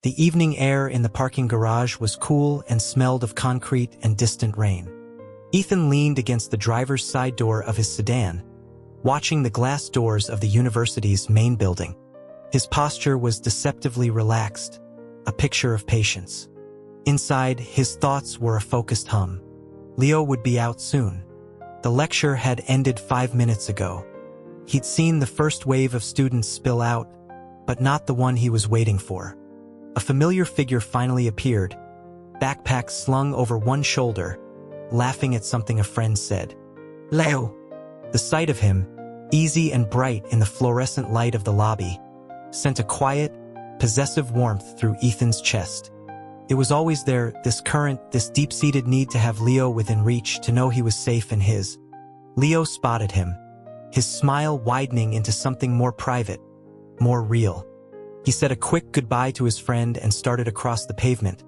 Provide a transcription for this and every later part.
The evening air in the parking garage was cool and smelled of concrete and distant rain. Ethan leaned against the driver's side door of his sedan, watching the glass doors of the university's main building. His posture was deceptively relaxed, a picture of patience. Inside, his thoughts were a focused hum. Leo would be out soon. The lecture had ended 5 minutes ago. He'd seen the first wave of students spill out, but not the one he was waiting for. A familiar figure finally appeared, backpack slung over one shoulder, laughing at something a friend said. "Leo!" The sight of him, easy and bright in the fluorescent light of the lobby, sent a quiet, possessive warmth through Ethan's chest. It was always there, this deep-seated need to have Leo within reach, to know he was safe in his. Leo spotted him, his smile widening into something more private, more real. He said a quick goodbye to his friend and started across the pavement,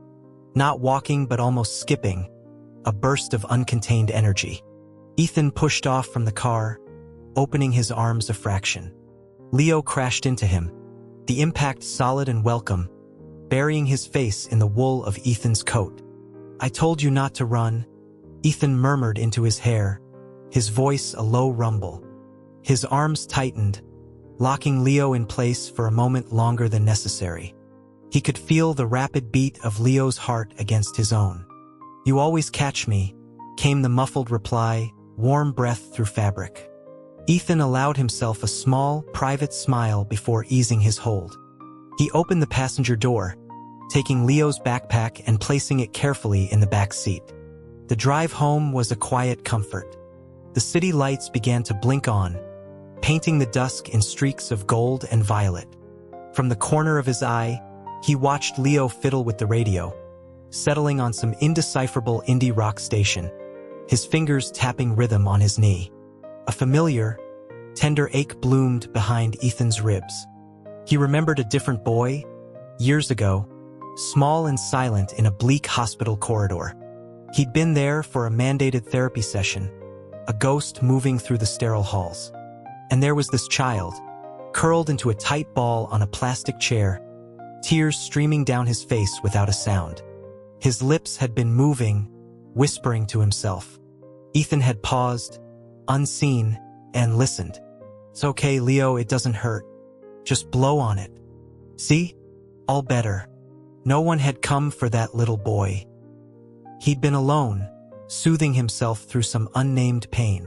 not walking but almost skipping, a burst of uncontained energy. Ethan pushed off from the car, opening his arms a fraction. Leo crashed into him, the impact solid and welcome, burying his face in the wool of Ethan's coat. "I told you not to run," Ethan murmured into his hair, his voice a low rumble. His arms tightened, locking Leo in place for a moment longer than necessary. He could feel the rapid beat of Leo's heart against his own. "You always catch me," came the muffled reply, warm breath through fabric. Ethan allowed himself a small, private smile before easing his hold. He opened the passenger door, taking Leo's backpack and placing it carefully in the back seat. The drive home was a quiet comfort. The city lights began to blink on, painting the dusk in streaks of gold and violet. From the corner of his eye, he watched Leo fiddle with the radio, settling on some indecipherable indie rock station, his fingers tapping rhythm on his knee. A familiar, tender ache bloomed behind Ethan's ribs. He remembered a different boy, years ago, small and silent in a bleak hospital corridor. He'd been there for a mandated therapy session, a ghost moving through the sterile halls. And there was this child, curled into a tight ball on a plastic chair, tears streaming down his face without a sound. His lips had been moving, whispering to himself. Ethan had paused, unseen, and listened. "It's okay, Leo, it doesn't hurt. Just blow on it. See? All better." No one had come for that little boy. He'd been alone, soothing himself through some unnamed pain.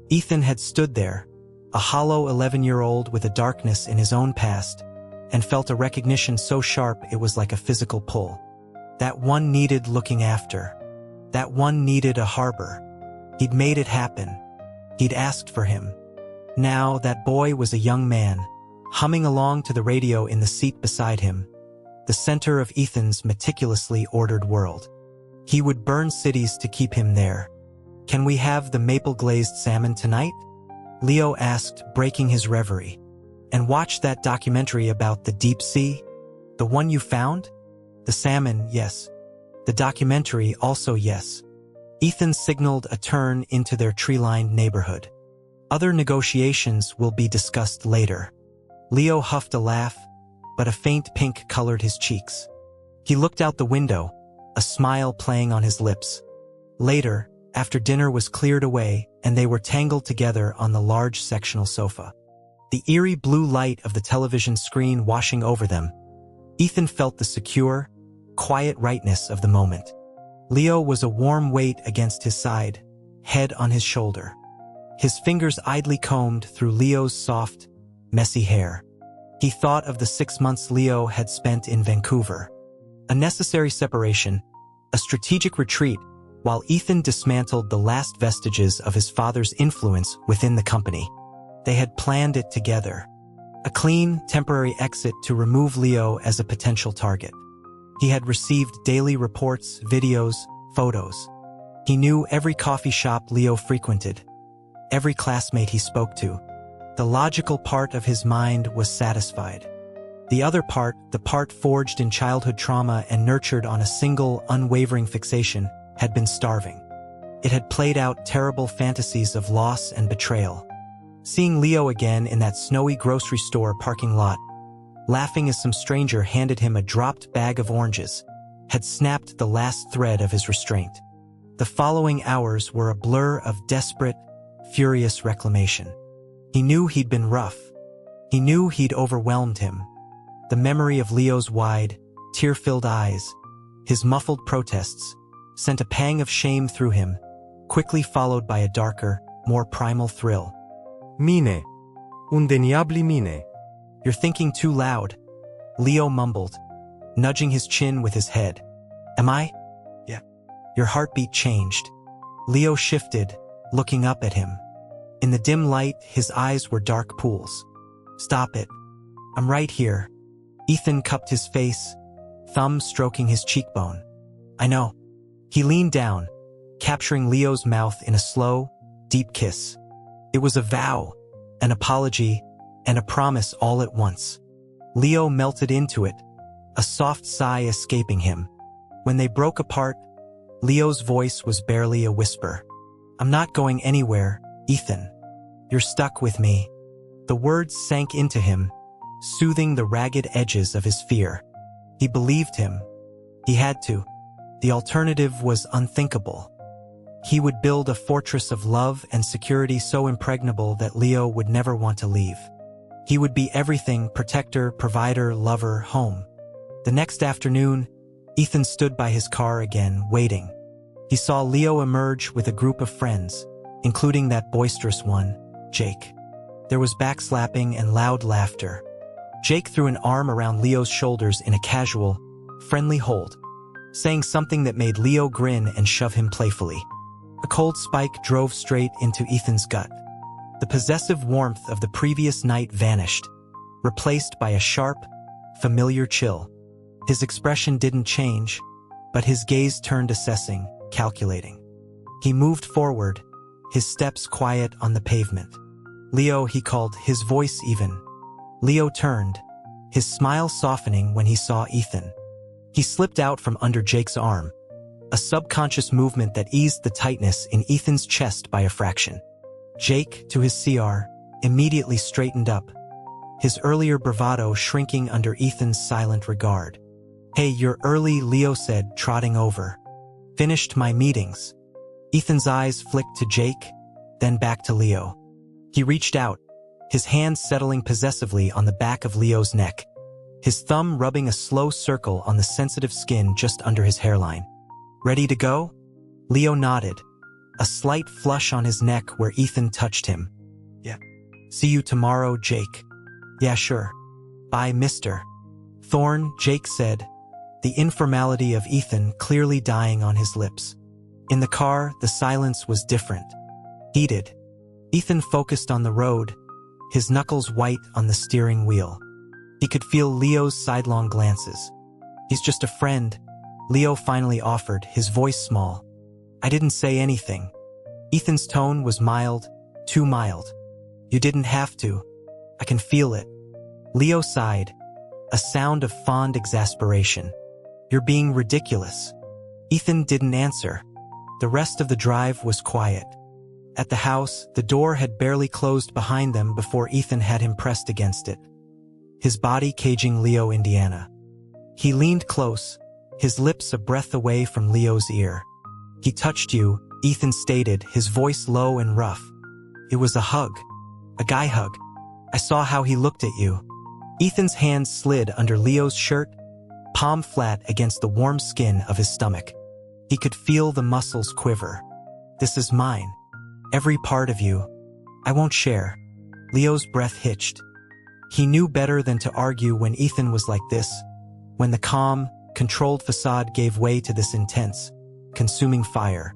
Ethan had stood there, a hollow 11-year-old with a darkness in his own past, and felt a recognition so sharp it was like a physical pull. That one needed looking after. That one needed a harbor. He'd made it happen. He'd asked for him. Now that boy was a young man, humming along to the radio in the seat beside him, the center of Ethan's meticulously ordered world. He would burn cities to keep him there. "Can we have the maple-glazed salmon tonight?" Leo asked, breaking his reverie. "And watch that documentary about the deep sea? The one you found?" The salmon, yes. The documentary, also yes. Ethan signaled a turn into their tree-lined neighborhood. "Other negotiations will be discussed later." Leo huffed a laugh, but a faint pink colored his cheeks. He looked out the window, a smile playing on his lips. Later, after dinner was cleared away and they were tangled together on the large sectional sofa, the eerie blue light of the television screen washing over them, Ethan felt the secure, quiet rightness of the moment. Leo was a warm weight against his side, head on his shoulder. His fingers idly combed through Leo's soft, messy hair. He thought of the 6 months Leo had spent in Vancouver. A necessary separation, a strategic retreat, while Ethan dismantled the last vestiges of his father's influence within the company. They had planned it together. A clean, temporary exit to remove Leo as a potential target. He had received daily reports, videos, photos. He knew every coffee shop Leo frequented, every classmate he spoke to. The logical part of his mind was satisfied. The other part, the part forged in childhood trauma and nurtured on a single, unwavering fixation, had been starving. It had played out terrible fantasies of loss and betrayal. Seeing Leo again in that snowy grocery store parking lot, laughing as some stranger handed him a dropped bag of oranges, had snapped the last thread of his restraint. The following hours were a blur of desperate, furious reclamation. He knew he'd been rough. He knew he'd overwhelmed him. The memory of Leo's wide, tear-filled eyes, his muffled protests, sent a pang of shame through him, quickly followed by a darker, more primal thrill. Mine. Undeniably mine. You're thinking too loud, Leo mumbled, nudging his chin with his head. Am I? Yeah. Your heartbeat changed. Leo shifted, looking up at him. In the dim light, his eyes were dark pools. Stop it. I'm right here. Ethan cupped his face, thumb stroking his cheekbone. I know. He leaned down, capturing Leo's mouth in a slow, deep kiss. It was a vow, an apology, and a promise all at once. Leo melted into it, a soft sigh escaping him. When they broke apart, Leo's voice was barely a whisper. I'm not going anywhere, Ethan. You're stuck with me. The words sank into him, soothing the ragged edges of his fear. He believed him. He had to. The alternative was unthinkable. He would build a fortress of love and security so impregnable that Leo would never want to leave. He would be everything: protector, provider, lover, home. The next afternoon, Ethan stood by his car again, waiting. He saw Leo emerge with a group of friends, including that boisterous one, Jake. There was backslapping and loud laughter. Jake threw an arm around Leo's shoulders in a casual, friendly hold, saying something that made Leo grin and shove him playfully. A cold spike drove straight into Ethan's gut. The possessive warmth of the previous night vanished, replaced by a sharp, familiar chill. His expression didn't change, but his gaze turned assessing, calculating. He moved forward, his steps quiet on the pavement. Leo, he called, his voice even. Leo turned, his smile softening when he saw Ethan. He slipped out from under Jake's arm, a subconscious movement that eased the tightness in Ethan's chest by a fraction. Jake, to his CR, immediately straightened up, his earlier bravado shrinking under Ethan's silent regard. Hey, you're early, Leo said, trotting over. Finished my meetings. Ethan's eyes flicked to Jake, then back to Leo. He reached out, his hand settling possessively on the back of Leo's neck, his thumb rubbing a slow circle on the sensitive skin just under his hairline. Ready to go? Leo nodded, a slight flush on his neck where Ethan touched him. Yeah. See you tomorrow, Jake. Yeah, sure. Bye, mister. Thorne, Jake said, the informality of Ethan clearly dying on his lips. In the car, the silence was different. Heated. Ethan focused on the road, his knuckles white on the steering wheel. He could feel Leo's sidelong glances. He's just a friend, Leo finally offered, his voice small. I didn't say anything. Ethan's tone was mild, too mild. You didn't have to. I can feel it. Leo sighed, a sound of fond exasperation. You're being ridiculous. Ethan didn't answer. The rest of the drive was quiet. At the house, the door had barely closed behind them before Ethan had him pressed against it, his body caging Leo, Indiana. He leaned close, his lips a breath away from Leo's ear. He touched you, Ethan stated, his voice low and rough. It was a hug. A guy hug. I saw how he looked at you. Ethan's hand slid under Leo's shirt, palm flat against the warm skin of his stomach. He could feel the muscles quiver. This is mine. Every part of you. I won't share. Leo's breath hitched. He knew better than to argue when Ethan was like this, when the calm, controlled facade gave way to this intense, consuming fire.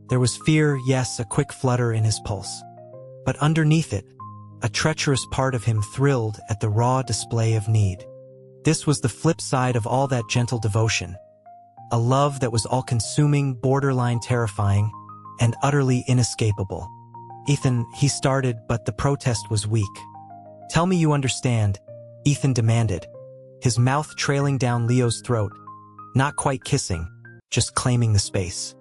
There was fear, yes, a quick flutter in his pulse. But underneath it, a treacherous part of him thrilled at the raw display of need. This was the flip side of all that gentle devotion. A love that was all-consuming, borderline terrifying, and utterly inescapable. Ethan, he started, but the protest was weak. Tell me you understand, Ethan demanded, his mouth trailing down Leo's throat, not quite kissing, just claiming the space.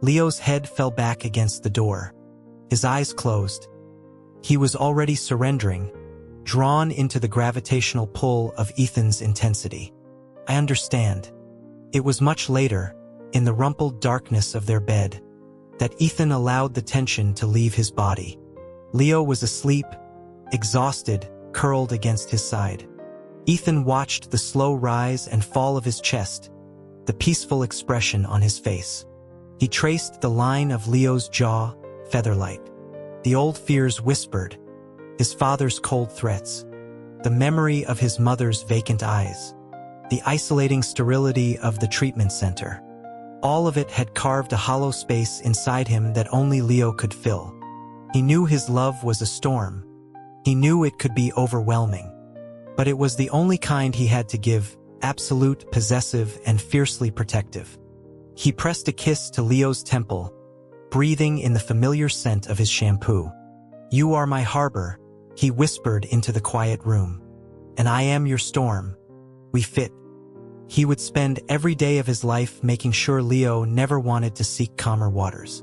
Leo's head fell back against the door. His eyes closed. He was already surrendering, drawn into the gravitational pull of Ethan's intensity. I understand. It was much later, in the rumpled darkness of their bed, that Ethan allowed the tension to leave his body. Leo was asleep, exhausted, curled against his side. Ethan watched the slow rise and fall of his chest, the peaceful expression on his face. He traced the line of Leo's jaw, featherlight. The old fears whispered, his father's cold threats, the memory of his mother's vacant eyes, the isolating sterility of the treatment center. All of it had carved a hollow space inside him that only Leo could fill. He knew his love was a storm. He knew it could be overwhelming. But it was the only kind he had to give, absolute, possessive, and fiercely protective. He pressed a kiss to Leo's temple, breathing in the familiar scent of his shampoo. "You are my harbor," he whispered into the quiet room. "And I am your storm. We fit." He would spend every day of his life making sure Leo never wanted to seek calmer waters.